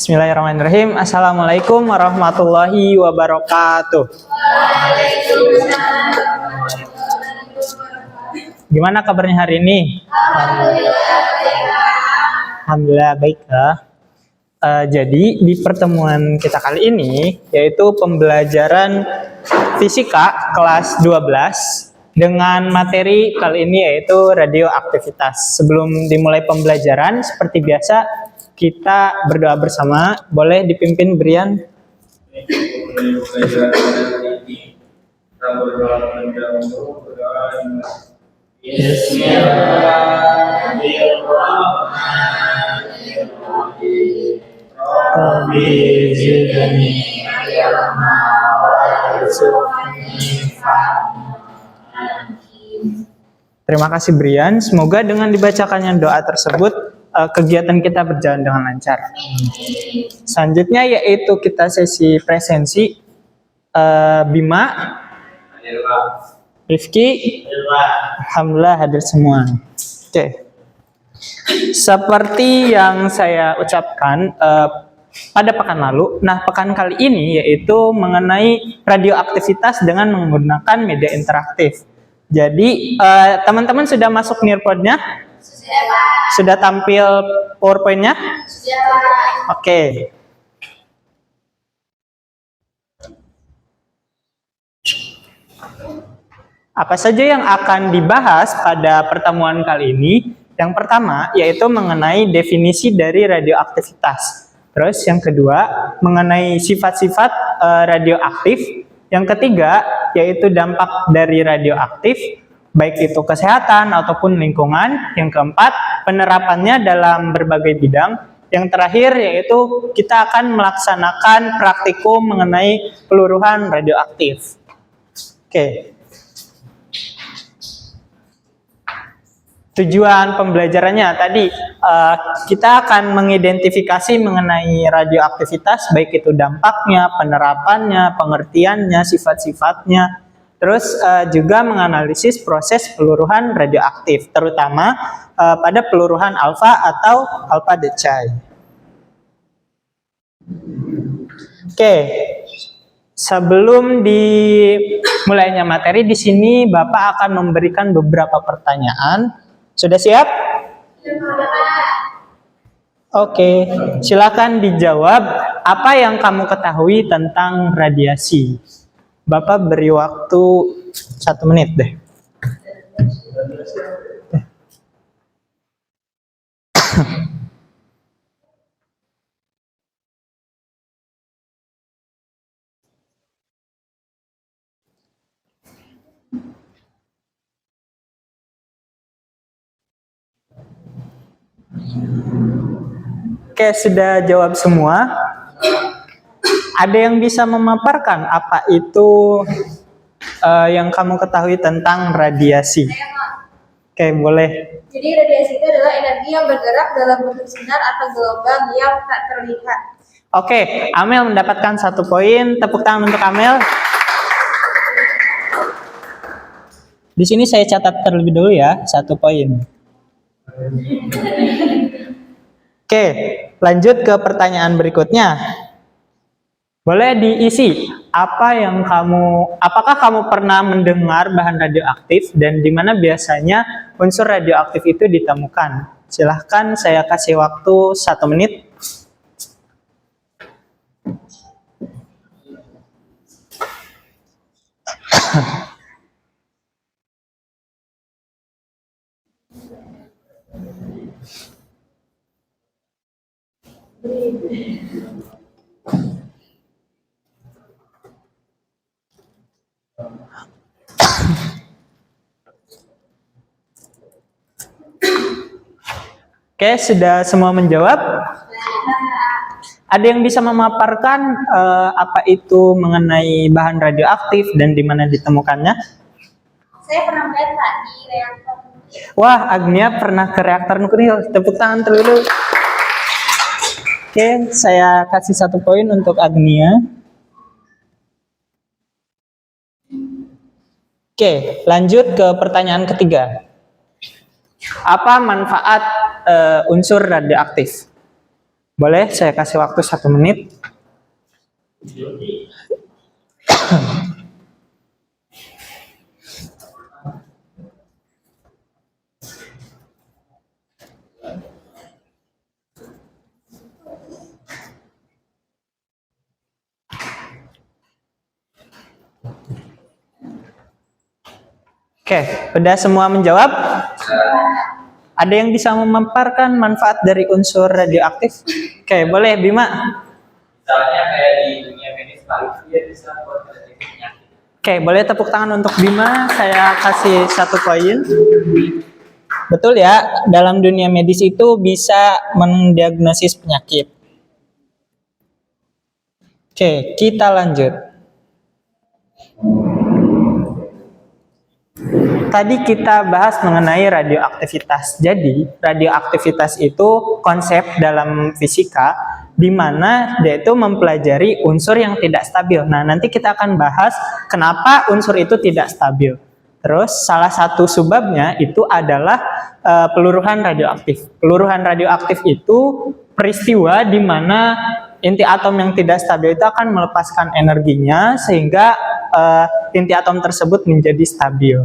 Bismillahirrahmanirrahim. Assalamualaikum warahmatullahi wabarakatuh. Gimana kabarnya hari ini? Alhamdulillah baik ya. Jadi di pertemuan kita kali ini yaitu pembelajaran fisika kelas 12 dengan materi kali ini yaitu radioaktivitas. Sebelum dimulai pembelajaran seperti biasa kita berdoa bersama. Boleh dipimpin Brian? Terima kasih Brian. Semoga dengan dibacakannya doa tersebut kegiatan kita berjalan dengan lancar. Selanjutnya yaitu kita sesi presensi. Bima, Rifki, alhamdulillah hadir semua. Oke. Seperti yang saya ucapkan pada pekan lalu, nah pekan kali ini yaitu mengenai radioaktivitas dengan menggunakan media interaktif. Jadi teman-teman sudah masuk Nearpod-nya? Sudah tampil PowerPoint-nya? Oke. Apa saja yang akan dibahas pada pertemuan kali ini? Yang pertama yaitu mengenai definisi dari radioaktivitas. Terus yang kedua mengenai sifat-sifat radioaktif. Yang ketiga yaitu dampak dari radioaktif, baik itu kesehatan ataupun lingkungan. Yang keempat, penerapannya dalam berbagai bidang. Yang terakhir yaitu kita akan melaksanakan praktikum mengenai peluruhan radioaktif. Oke. Tujuan pembelajarannya tadi kita akan mengidentifikasi mengenai radioaktivitas, baik itu dampaknya, penerapannya, pengertiannya, sifat-sifatnya. Terus juga menganalisis proses peluruhan radioaktif, terutama pada peluruhan alfa atau alpha Deci. Oke, sebelum dimulainya materi di sini, Bapak akan memberikan beberapa pertanyaan. Sudah siap? Oke, silakan dijawab. Apa yang kamu ketahui tentang radiasi? Bapak beri waktu 1 menit deh. Oke, sudah jawab semua. Ada yang bisa memaparkan apa itu yang kamu ketahui tentang radiasi? Oke, boleh. Jadi radiasi itu adalah energi yang bergerak dalam bentuk sinar atau gelombang yang tak terlihat. Oke, Amel mendapatkan 1 poin. Tepuk tangan untuk Amel. Di sini saya catat terlebih dulu ya, 1 poin. Oke, lanjut ke pertanyaan berikutnya. Boleh diisi apakah kamu pernah mendengar bahan radioaktif dan di mana biasanya unsur radioaktif itu ditemukan? Silahkan, saya kasih waktu 1 menit. Oke, sudah semua menjawab? Ada yang bisa memaparkan apa itu mengenai bahan radioaktif dan di mana ditemukannya? Saya pernah melihat di reaktor. Wah, Agnia pernah ke reaktor nuklir. Tepuk tangan terlebih. Oke, saya kasih 1 poin untuk Agnia. Oke, lanjut ke pertanyaan ketiga. Apa manfaat unsur radioaktif? Boleh saya kasih waktu 1 menit? Oke, udah semua menjawab? Ada yang bisa memaparkan manfaat dari unsur radioaktif? Oke, boleh Bima. Misalnya kayak di dunia medis paling dia bisa buat deteksi penyakit. Oke, boleh tepuk tangan untuk Bima. Saya kasih 1 poin. Betul ya, dalam dunia medis itu bisa mendiagnosis penyakit. Oke, kita lanjut. Tadi kita bahas mengenai radioaktivitas. Jadi, radioaktivitas itu konsep dalam fisika di mana dia itu mempelajari unsur yang tidak stabil. Nah, nanti kita akan bahas kenapa unsur itu tidak stabil. Terus, salah satu sebabnya itu adalah peluruhan radioaktif. Peluruhan radioaktif itu peristiwa di mana inti atom yang tidak stabil itu akan melepaskan energinya sehingga inti atom tersebut menjadi stabil.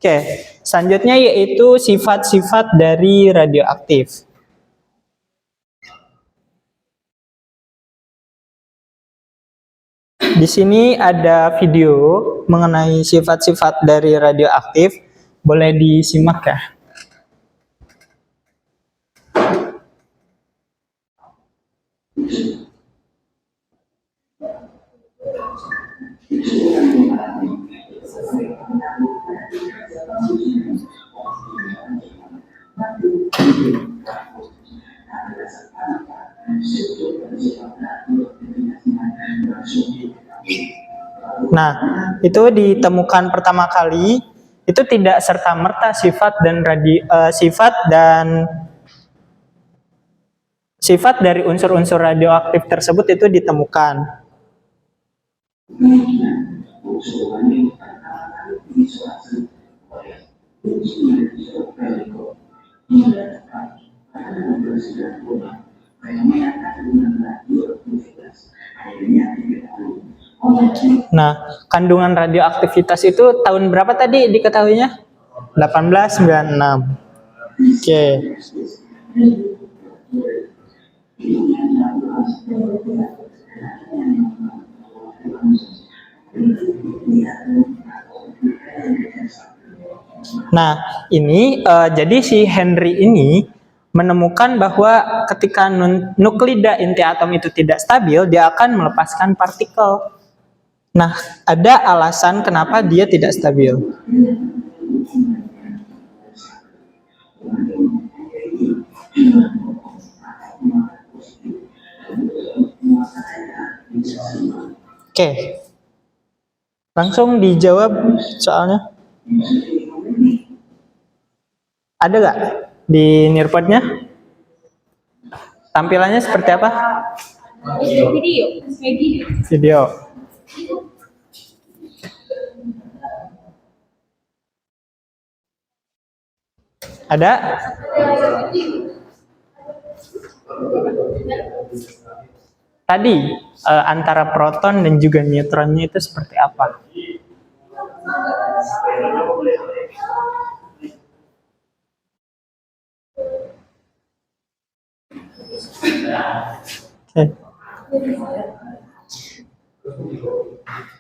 Oke, selanjutnya yaitu sifat-sifat dari radioaktif. Di sini ada video mengenai sifat-sifat dari radioaktif. Boleh disimak ya? Nah, itu ditemukan pertama kali itu tidak serta-merta sifat dari unsur-unsur radioaktif tersebut itu ditemukan. Nah, kandungan radioaktivitas itu tahun berapa tadi diketahuinya? 1896. Oke. Nah, ini jadi si Henry ini menemukan bahwa ketika nuklida inti atom itu tidak stabil, dia akan melepaskan partikel. Nah, ada alasan kenapa dia tidak stabil. Oke. Langsung dijawab soalnya. Ada nggak di nearpodnya? Tampilannya seperti apa? Video. Ada? Tadi antara proton dan juga neutronnya itu seperti apa?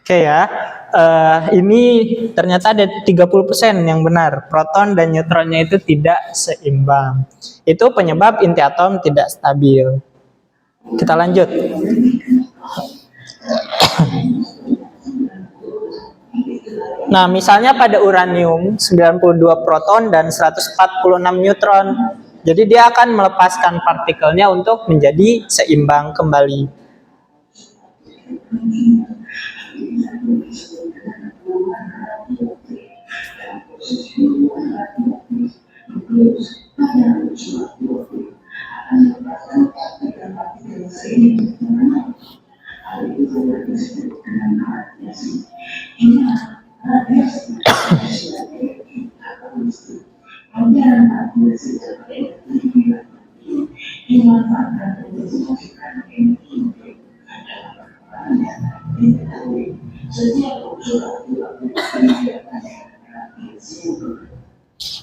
Oke ya, ini ternyata ada 30% yang benar. Proton dan neutronnya itu tidak seimbang. Itu penyebab inti atom tidak stabil. Kita lanjut. Nah, misalnya pada uranium 92 proton dan 146 neutron. Jadi dia akan melepaskan partikelnya untuk menjadi seimbang kembali.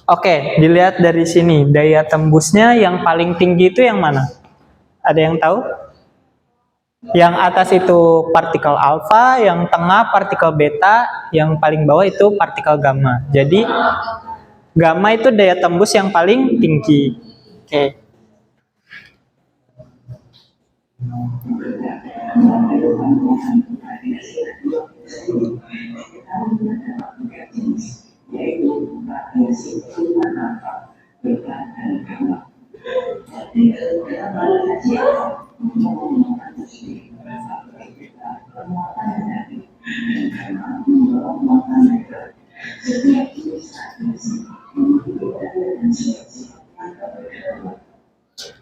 Oke, dilihat dari sini, daya tembusnya yang paling tinggi itu yang mana? Ada yang tahu? Yang atas itu partikel alfa, yang tengah partikel beta, yang paling bawah itu partikel gamma. Jadi, gamma itu daya tembus yang paling tinggi. Oke.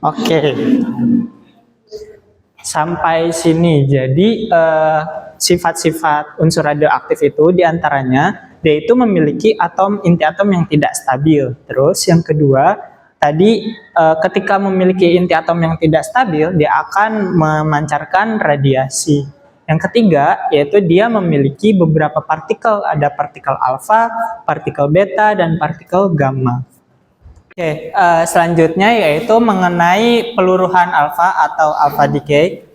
Oke. Sampai sini. Jadi sifat-sifat unsur radioaktif itu diantaranya dia itu memiliki inti atom yang tidak stabil. Terus yang kedua, tadi ketika memiliki inti atom yang tidak stabil, dia akan memancarkan radiasi. Yang ketiga, yaitu dia memiliki beberapa partikel, ada partikel alfa, partikel beta, dan partikel gamma. Oke, selanjutnya yaitu mengenai peluruhan alfa atau alpha decay.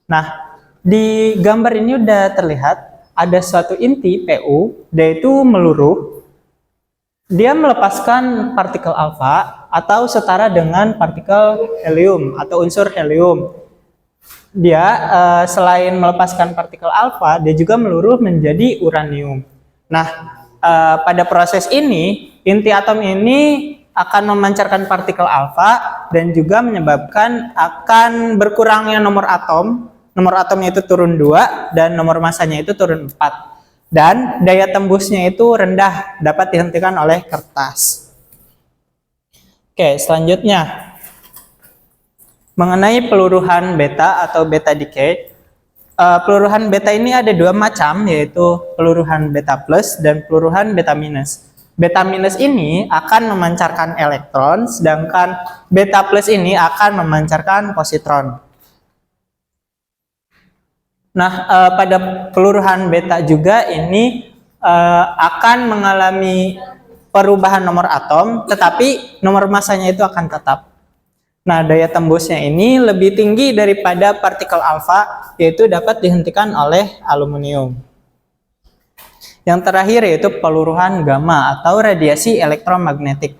Nah, di gambar ini udah terlihat ada suatu inti Pu, dia itu meluruh. Dia melepaskan partikel alfa atau setara dengan partikel helium atau unsur helium. Dia selain melepaskan partikel alfa, dia juga meluruh menjadi uranium. Nah, pada proses ini, inti atom ini akan memancarkan partikel alfa dan juga menyebabkan akan berkurangnya nomor atom. Nomor atomnya itu turun 2 dan nomor masanya itu turun 4. Dan daya tembusnya itu rendah, dapat dihentikan oleh kertas. Oke, selanjutnya mengenai peluruhan beta atau beta decay. Peluruhan beta ini ada dua macam, yaitu peluruhan beta plus dan peluruhan beta minus. Beta minus ini akan memancarkan elektron, sedangkan beta plus ini akan memancarkan positron. Nah, pada peluruhan beta juga ini akan mengalami perubahan nomor atom, tetapi nomor masanya itu akan tetap. Nah, daya tembusnya ini lebih tinggi daripada partikel alfa, yaitu dapat dihentikan oleh aluminium. Yang terakhir yaitu peluruhan gamma atau radiasi elektromagnetik.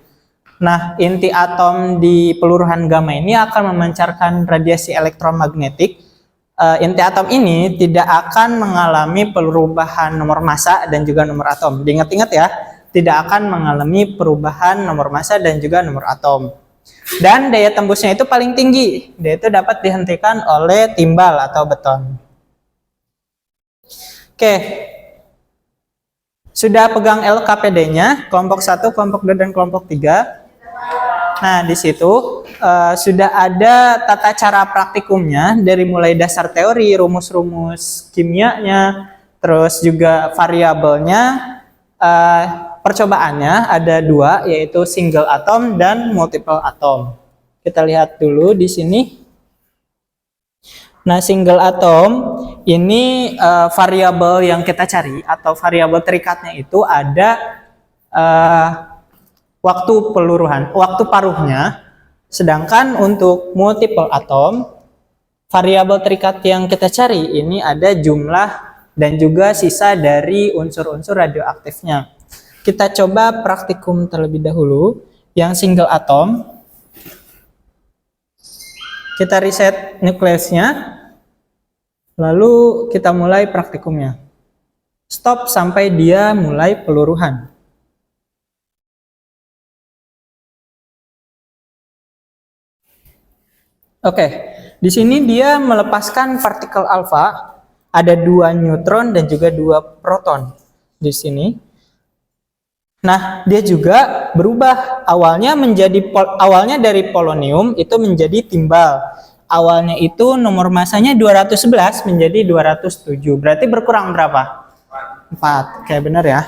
Nah, inti atom di peluruhan gamma ini akan memancarkan radiasi elektromagnetik. Inti atom ini tidak akan mengalami perubahan nomor massa dan juga nomor atom. Diingat-ingat ya, tidak akan mengalami perubahan nomor massa dan juga nomor atom. Dan daya tembusnya itu paling tinggi, dia itu dapat dihentikan oleh timbal atau beton. Oke. Sudah pegang LKPD-nya, kelompok 1, kelompok 2, dan kelompok 3. Nah, di situ sudah ada tata cara praktikumnya dari mulai dasar teori, rumus-rumus kimianya, terus juga variabelnya. Percobaannya ada 2, yaitu single atom dan multiple atom. Kita lihat dulu di sini. Nah, single atom ini variabel yang kita cari atau variabel terikatnya itu ada waktu peluruhan, waktu paruhnya. Sedangkan untuk multiple atom, variabel terikat yang kita cari ini ada jumlah dan juga sisa dari unsur-unsur radioaktifnya. Kita coba praktikum terlebih dahulu. Yang single atom, kita reset nukleusnya. Lalu kita mulai praktikumnya. Stop sampai dia mulai peluruhan. Oke, di sini dia melepaskan partikel alfa. Ada 2 neutron dan juga 2 proton di sini. Nah, dia juga berubah. Awalnya dari polonium itu menjadi timbal. Awalnya itu nomor masanya 211 menjadi 207. Berarti berkurang berapa? 4. Kayak benar ya.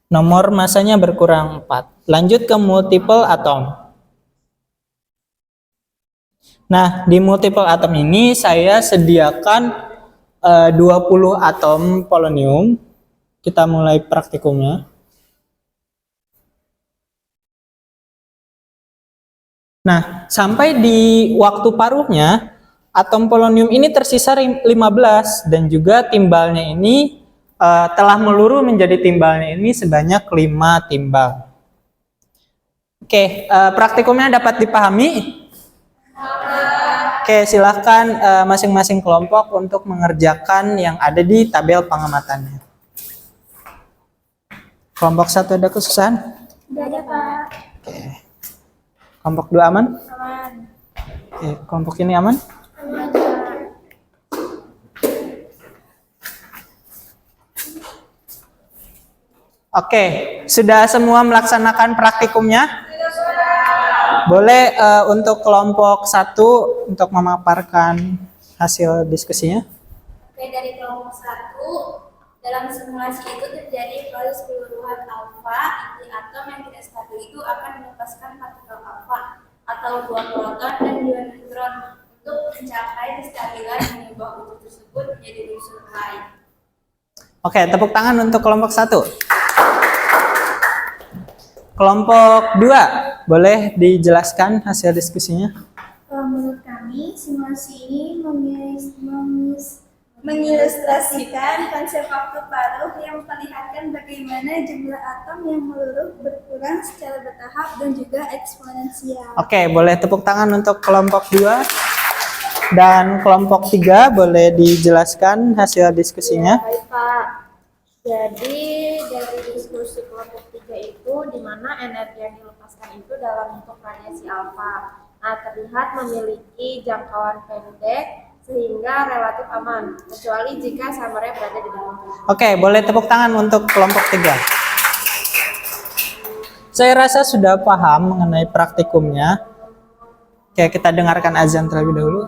Nomor masanya berkurang 4. Lanjut ke multiple atom. Nah, di multiple atom ini saya sediakan 20 atom polonium. Kita mulai praktikumnya. Nah, sampai di waktu paruhnya, atom polonium ini tersisa 15 dan juga timbalnya ini telah meluruh menjadi timbalnya ini sebanyak 5 timbal. Oke, praktikumnya dapat dipahami? Oke, silahkan masing-masing kelompok untuk mengerjakan yang ada di tabel pengamatannya. Kelompok 1 ada kesusahan? Tidak ada, Pak. Oke. Kelompok 2 aman? Aman. Oke, kelompok ini aman? Aman, Pak. Oke, sudah semua melaksanakan praktikumnya? Boleh untuk kelompok 1 untuk memaparkan hasil diskusinya? Oke, dari kelompok 1, dalam simulasi itu terjadi proses peluruhan alfa inti atom yang tidak stabil itu akan melepaskan partikel alfa atau dua proton dan dua neutron untuk mencapai kestabilan mengubah unsur tersebut menjadi unsur lain. Oke, tepuk tangan untuk kelompok 1. Kelompok 2, boleh dijelaskan hasil diskusinya? Menurut kami, simulasi ini mengilustrasikan konsep waktu paruh yang memperlihatkan bagaimana jumlah atom yang meluruh berkurang secara bertahap dan juga eksponensial. Oke, boleh tepuk tangan untuk kelompok 2. Dan kelompok 3, boleh dijelaskan hasil diskusinya? Baik, Pak. Jadi dari diskusi kelompok 3 itu di mana energi yang dilepaskan itu dalam bentuk radiasi alfa. Nah, terlihat memiliki jangkauan pendek sehingga relatif aman, kecuali jika summernya berada di dalam. Oke, boleh tepuk tangan untuk kelompok 3. Saya rasa sudah paham mengenai praktikumnya. Oke, kita dengarkan azan terlebih dahulu.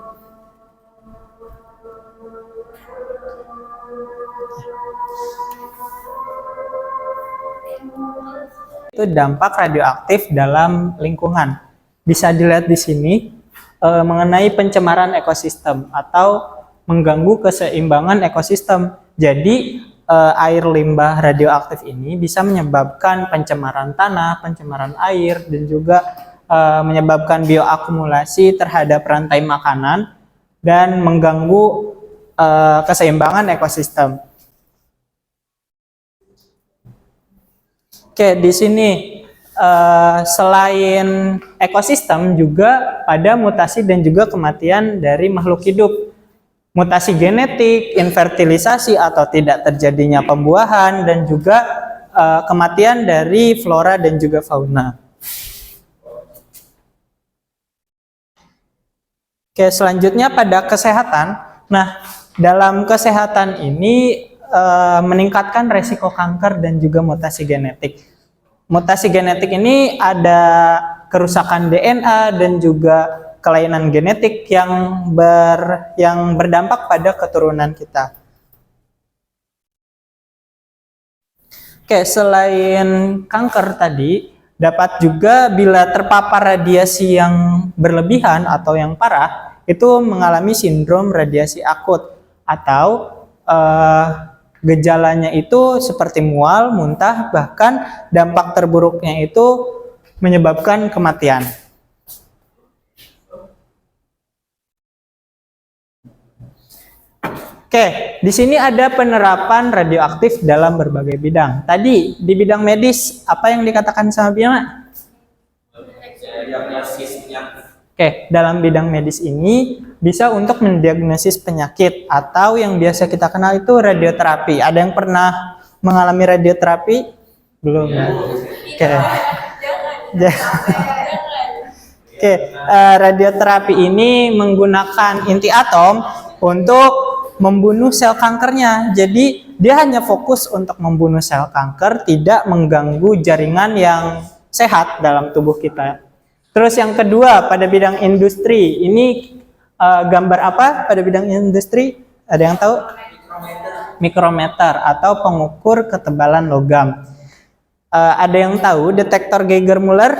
Itu dampak radioaktif dalam lingkungan. Bisa dilihat di sini mengenai pencemaran ekosistem atau mengganggu keseimbangan ekosistem. Jadi air limbah radioaktif ini bisa menyebabkan pencemaran tanah, pencemaran air, dan juga menyebabkan bioakumulasi terhadap rantai makanan dan mengganggu keseimbangan ekosistem. Oke, di sini selain ekosistem juga ada mutasi dan juga kematian dari makhluk hidup. Mutasi genetik, infertilisasi atau tidak terjadinya pembuahan, dan juga kematian dari flora dan juga fauna. Oke, selanjutnya pada kesehatan. Nah, dalam kesehatan ini meningkatkan resiko kanker dan juga mutasi genetik. Mutasi genetik ini ada kerusakan DNA dan juga kelainan genetik yang berdampak pada keturunan kita. Oke, selain kanker tadi, dapat juga bila terpapar radiasi yang berlebihan atau yang parah, itu mengalami sindrom radiasi akut atau gejalanya itu seperti mual, muntah, bahkan dampak terburuknya itu menyebabkan kematian. Oke, di sini ada penerapan radioaktif dalam berbagai bidang. Tadi di bidang medis, apa yang dikatakan sama Bima? Oke, dalam bidang medis ini bisa untuk mendiagnosis penyakit atau yang biasa kita kenal itu radioterapi. Ada yang pernah mengalami radioterapi? Belum ya? Oke. Oke, radioterapi ini menggunakan inti atom untuk membunuh sel kankernya. Jadi dia hanya fokus untuk membunuh sel kanker, tidak mengganggu jaringan yang sehat dalam tubuh kita. Terus yang kedua pada bidang industri, ini gambar apa pada bidang industri? Ada yang tahu? Mikrometer atau pengukur ketebalan logam. Ada yang tahu detektor Geiger-Müller?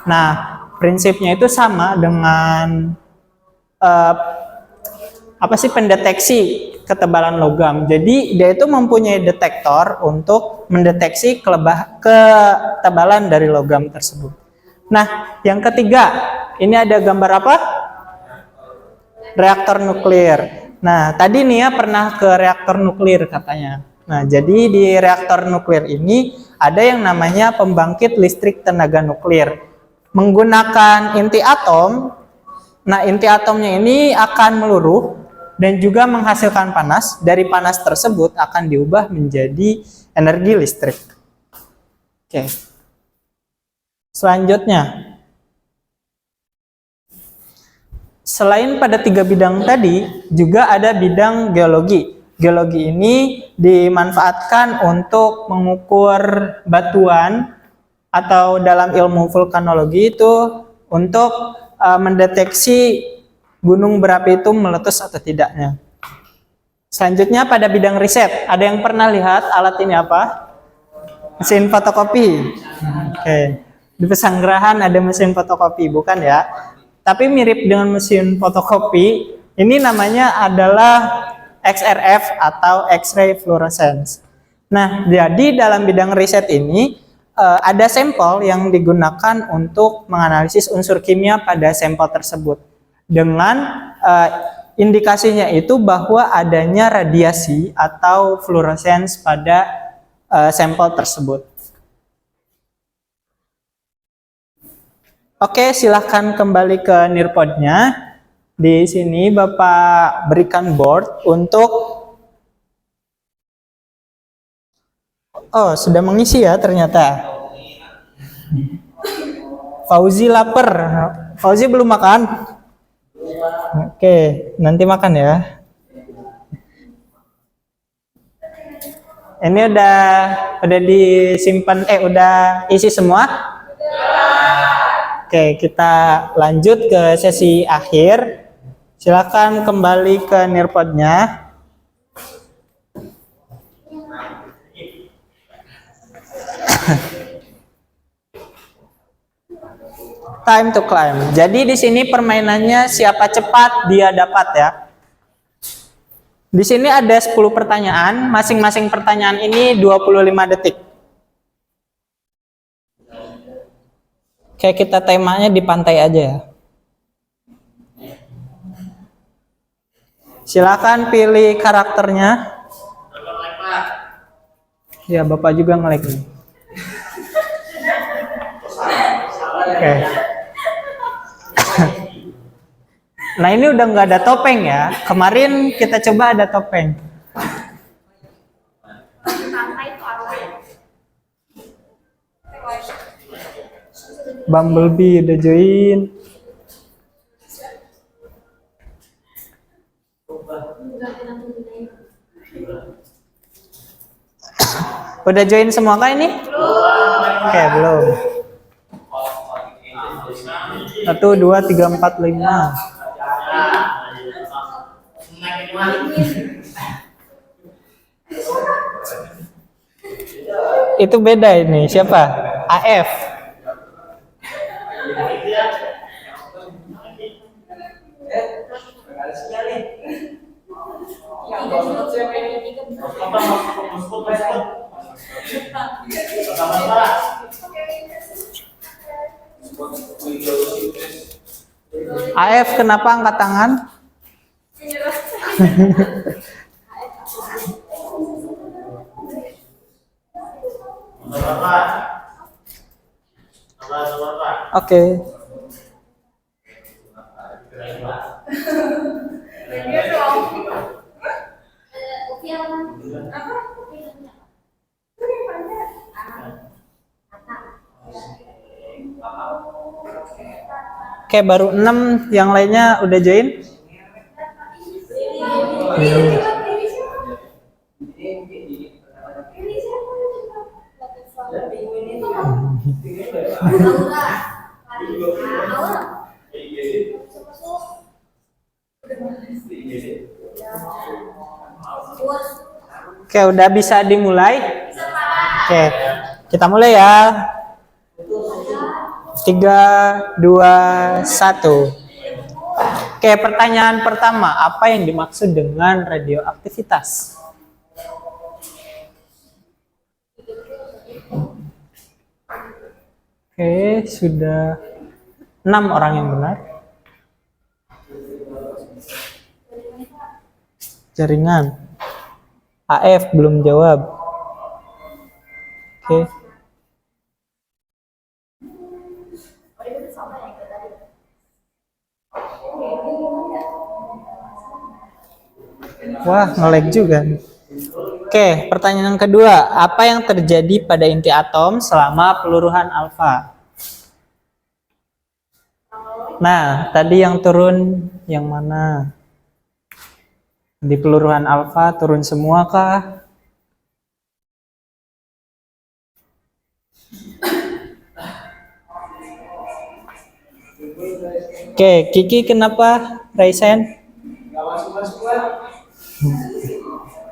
Nah, prinsipnya itu sama dengan eh, apa sih pendeteksi ketebalan logam. Jadi dia itu mempunyai detektor untuk mendeteksi ketebalan dari logam tersebut. Nah, yang ketiga, ini ada gambar apa? Reaktor nuklir. Nah, tadi Nia pernah ke reaktor nuklir katanya. Nah, jadi di reaktor nuklir ini ada yang namanya pembangkit listrik tenaga nuklir. Menggunakan inti atom. Nah, inti atomnya ini akan meluruh dan juga menghasilkan panas. Dari panas tersebut akan diubah menjadi energi listrik. Oke. Selanjutnya, selain pada 3 bidang tadi, juga ada bidang geologi. Geologi ini dimanfaatkan untuk mengukur batuan atau dalam ilmu vulkanologi itu untuk mendeteksi gunung berapi itu meletus atau tidaknya. Selanjutnya pada bidang riset, ada yang pernah lihat alat ini apa? Mesin fotokopi. Oke. Di Pesanggerahan ada mesin fotokopi, bukan ya? Tapi mirip dengan mesin fotokopi, ini namanya adalah XRF atau X-ray fluorescence. Nah, jadi dalam bidang riset ini ada sampel yang digunakan untuk menganalisis unsur kimia pada sampel tersebut. Dengan indikasinya itu bahwa adanya radiasi atau fluorescence pada sampel tersebut. Oke, silahkan kembali ke nearpodnya. Di sini Bapak berikan board untuk sudah mengisi ya ternyata. Fauzi lapar. Fauzi belum makan? Oke, nanti makan ya. Ini udah disimpan, udah isi semua? Oke, kita lanjut ke sesi akhir. Silakan kembali ke nearpodnya. Time to climb. Jadi di sini permainannya siapa cepat dia dapat ya. Di sini ada 10 pertanyaan, masing-masing pertanyaan ini 25 detik. Kayak kita temanya di pantai aja ya. Silakan pilih karakternya. Ya, Bapak juga nge-like nih. Oke. Nah, ini udah nggak ada topeng ya. Kemarin kita coba ada topeng. Bumblebee udah join. Udah join semua kah ini? Oke, belum. 1, 2, 3, 4, 5. Itu beda ini. Siapa? AF. AF kenapa angkat tangan? Oke. Oke, baru 6, yang lainnya udah join? Oke, udah bisa dimulai? Oke, kita mulai ya. 3, 2, 1. Oke, pertanyaan pertama, apa yang dimaksud dengan radioaktivitas? Oke, sudah 6 orang yang benar. Jaringan. AF belum jawab. Oke. Wah, nge-lag juga. Oke, pertanyaan yang kedua. Apa yang terjadi pada inti atom selama peluruhan alfa? Nah, tadi yang turun yang mana? Di peluruhan alfa turun semua kah? Oke, Kiki kenapa? Raisen?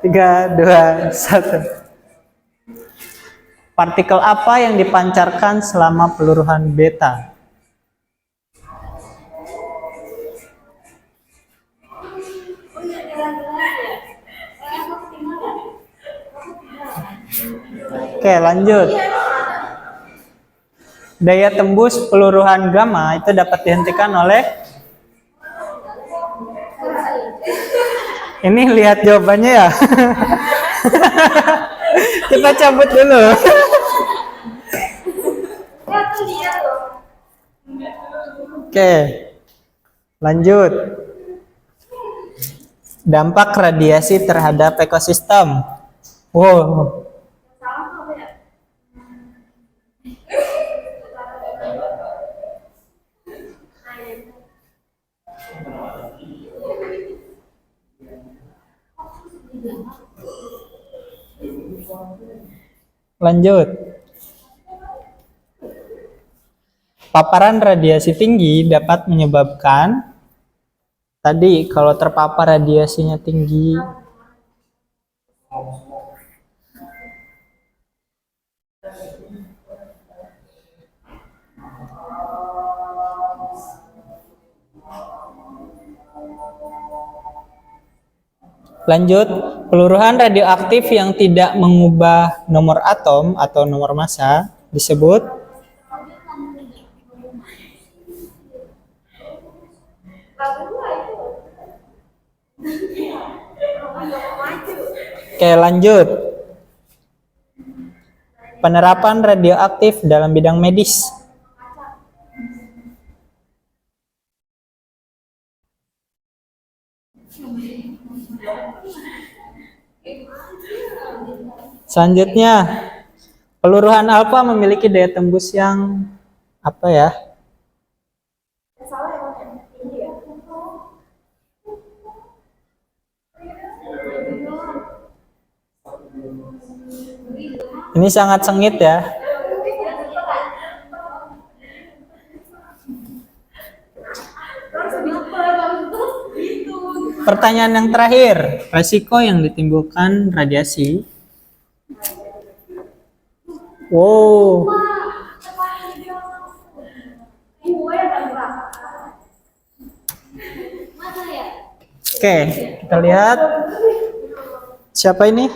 3, 2, 1. Partikel apa yang dipancarkan selama peluruhan beta? Oke, lanjut. Daya tembus peluruhan gamma itu dapat dihentikan oleh... Ini lihat jawabannya ya. Kita cabut dulu. Oke, lanjut. Dampak radiasi terhadap ekosistem. Wow. Lanjut. Paparan radiasi tinggi dapat menyebabkan, tadi kalau terpapar radiasinya tinggi, lanjut, peluruhan radioaktif yang tidak mengubah nomor atom atau nomor massa disebut Oke, lanjut. Penerapan radioaktif dalam bidang medis. Selanjutnya, peluruhan alfa memiliki daya tembus yang apa ya? Ini sangat sengit ya. Pertanyaan yang terakhir, resiko yang ditimbulkan radiasi. Wow. Oke, kita lihat. Siapa ini?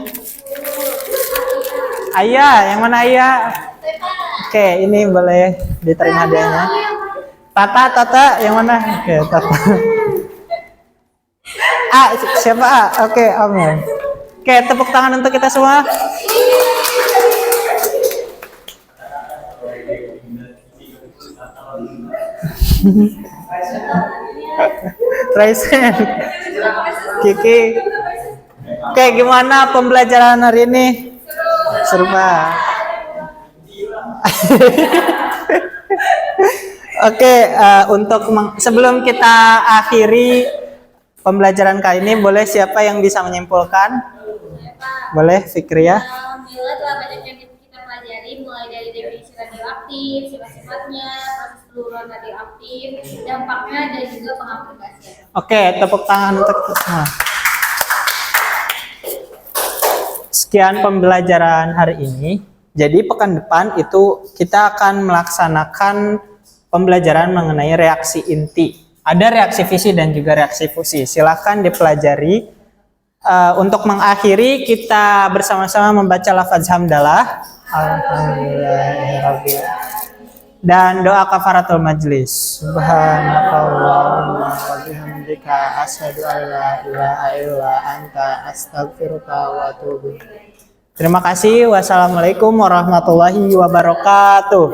Ayah, yang mana Ayah? Oke, ini boleh diterima hadiahnya. Tata, yang mana? Oke, Tata. Siapa A? Oke, Amel. Oke, tepuk tangan untuk kita semua. Raisen, Kiki. Oke, gimana pembelajaran hari ini? Seru banget. Oke, sebelum kita akhiri pembelajaran kali ini, boleh siapa yang bisa menyimpulkan? Boleh, Fikri ya? Alhamdulillah telah banyak yang kita pelajari, mulai dari definisi radioaktif, sifat-sifatnya, proses peluruhan radioaktif, dampaknya, dan juga pengaplikasian. Oke, tepuk tangan untuk kita semua. Sekian pembelajaran hari ini. Jadi pekan depan itu kita akan melaksanakan pembelajaran mengenai reaksi inti. Ada reaksi fisi dan juga reaksi fusi. Silahkan dipelajari. Untuk mengakhiri, kita bersama-sama membaca lafaz hamdalah. Alhamdulillahirabbil dan doa kafaratul majlis. Subhanakallahumma wa bihamdika asyhadu an la ilaha illa anta astaghfiruka wa atubu ilaik. Terima kasih. Wassalamualaikum warahmatullahi wabarakatuh.